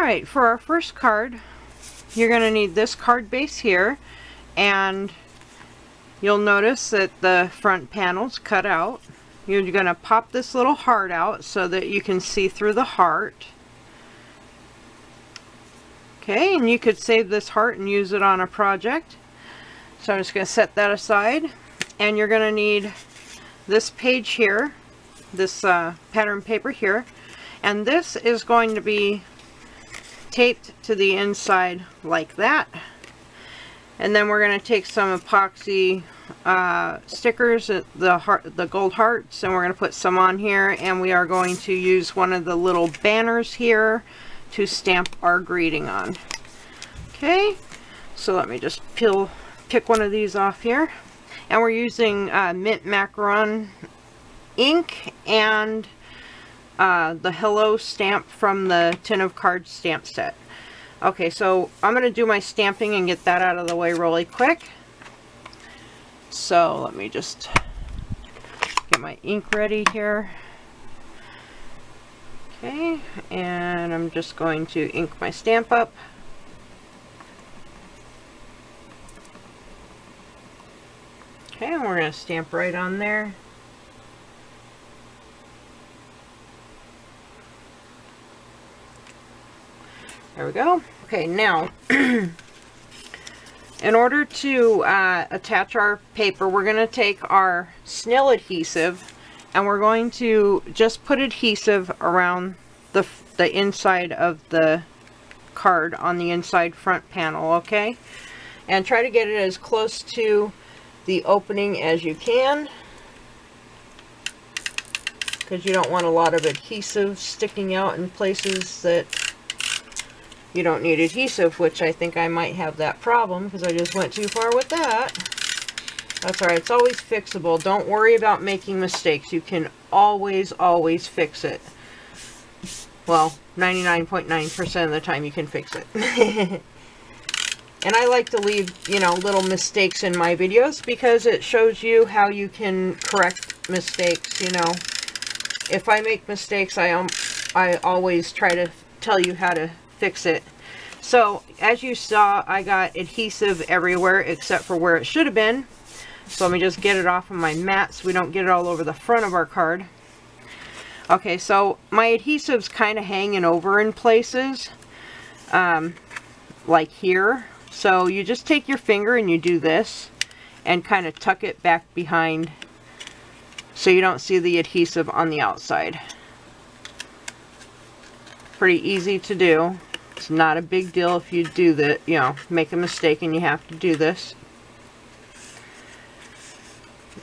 Alright, for our first card, you're going to need this card base here, and you'll notice that the front panel's cut out. You're going to pop this little heart out so that you can see through the heart. Okay, and you could save this heart and use it on a project. So I'm just going to set that aside, and you're going to need this page here, this pattern paper here, and this is going to be taped to the inside like that. And then we're going to take some epoxy stickers, the gold hearts, and we're going to put some on here, and we are going to use one of the little banners here to stamp our greeting on. Okay, so let me just pick one of these off here, and we're using mint macaron ink and the Hello stamp from the Tin of Cards stamp set. Okay, so I'm going to do my stamping and get that out of the way really quick. So let me just get my ink ready here. Okay, and I'm just going to ink my stamp up. Okay, and we're going to stamp right on there. There we go. Okay, now in order to attach our paper, we're going to take our snail adhesive and we're going to just put adhesive around the inside of the card on the inside front panel, okay? And try to get it as close to the opening as you can, because you don't want a lot of adhesive sticking out in places that you don't need adhesive, which I think I might have that problem because I just went too far with that. That's alright, it's always fixable. Don't worry about making mistakes. You can always fix it. Well, 99.9% of the time you can fix it. And I like to leave, you know, little mistakes in my videos because it shows you how you can correct mistakes, you know. If I make mistakes, I always try to tell you how to fix it. So, as you saw, I got adhesive everywhere except for where it should have been. So let me just get it off of my mat so we don't get it all over the front of our card. Okay, so my adhesive's kind of hanging over in places, like here. So you just take your finger and you do this and kind of tuck it back behind so you don't see the adhesive on the outside. Pretty easy to do. It's not a big deal if you do that, you know, make a mistake and you have to do this.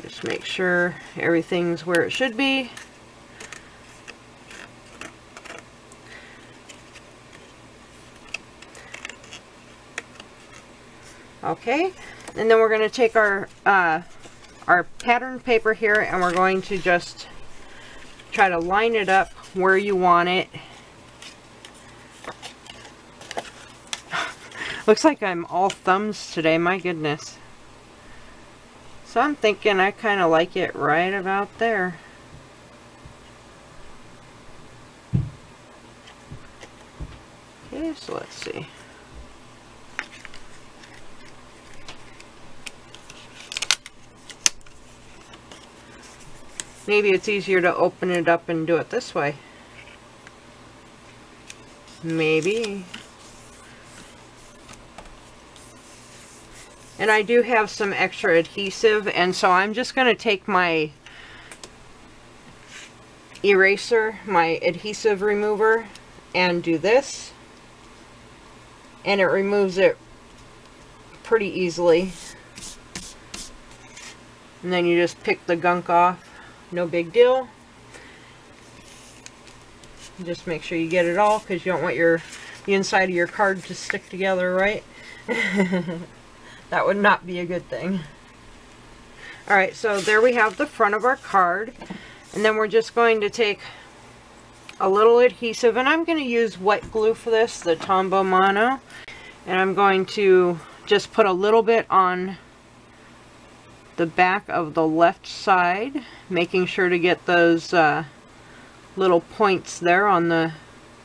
Just make sure everything's where it should be. Okay, and then we're going to take our pattern paper here and we're going to just try to line it up where you want it. Looks like I'm all thumbs today, my goodness. So I'm thinking I kind of like it right about there. Okay, so let's see. Maybe it's easier to open it up and do it this way. Maybe. And I do have some extra adhesive, and so I'm just going to take my eraser, my adhesive remover, and do this. And it removes it pretty easily. And then you just pick the gunk off. No big deal. Just make sure you get it all because you don't want the inside of your card to stick together, right? That would not be a good thing. Alright, so there we have the front of our card. And then we're just going to take a little adhesive, and I'm going to use wet glue for this, the Tombow Mono. And I'm going to just put a little bit on the back of the left side, making sure to get those little points there on the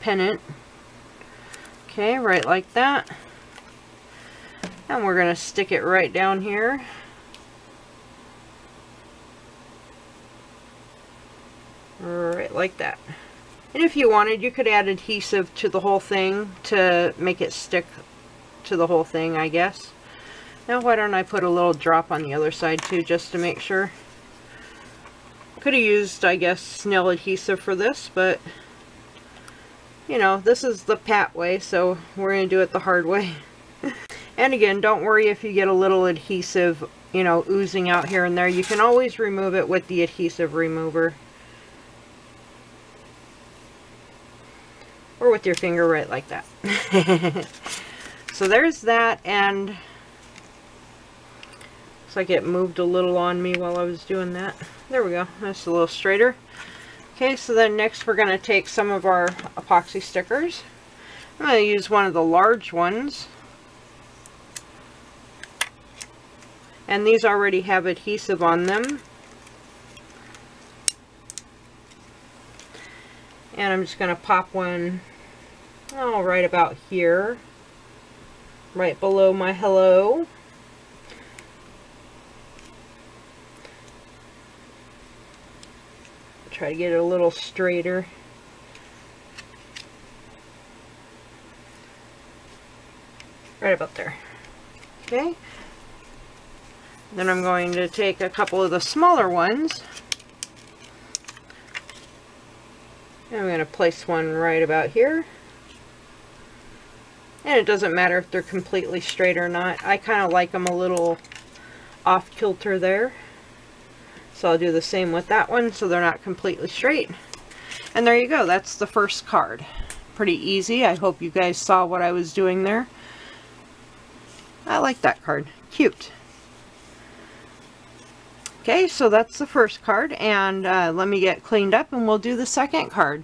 pennant. Okay, right like that. And we're going to stick it right down here. Right like that. And if you wanted, you could add adhesive to the whole thing to make it stick to the whole thing, I guess. Now why don't I put a little drop on the other side too, just to make sure. Could have used, I guess, snail adhesive for this, but you know, this is the Pat way, so we're going to do it the hard way. And again, don't worry if you get a little adhesive, you know, oozing out here and there. You can always remove it with the adhesive remover. Or with your finger, right like that. So there's that, and looks like it moved a little on me while I was doing that. There we go. That's a little straighter. Okay, so then next we're going to take some of our epoxy stickers. I'm going to use one of the large ones. And these already have adhesive on them. And I'm just going to pop one, oh, right about here. Right below my hello. Try to get it a little straighter. Right about there. Okay. Then I'm going to take a couple of the smaller ones. And I'm going to place one right about here. And it doesn't matter if they're completely straight or not. I kind of like them a little off kilter there. So I'll do the same with that one so they're not completely straight. And there you go. That's the first card. Pretty easy. I hope you guys saw what I was doing there. I like that card. Cute. Okay, so that's the first card, and let me get cleaned up and we'll do the second card.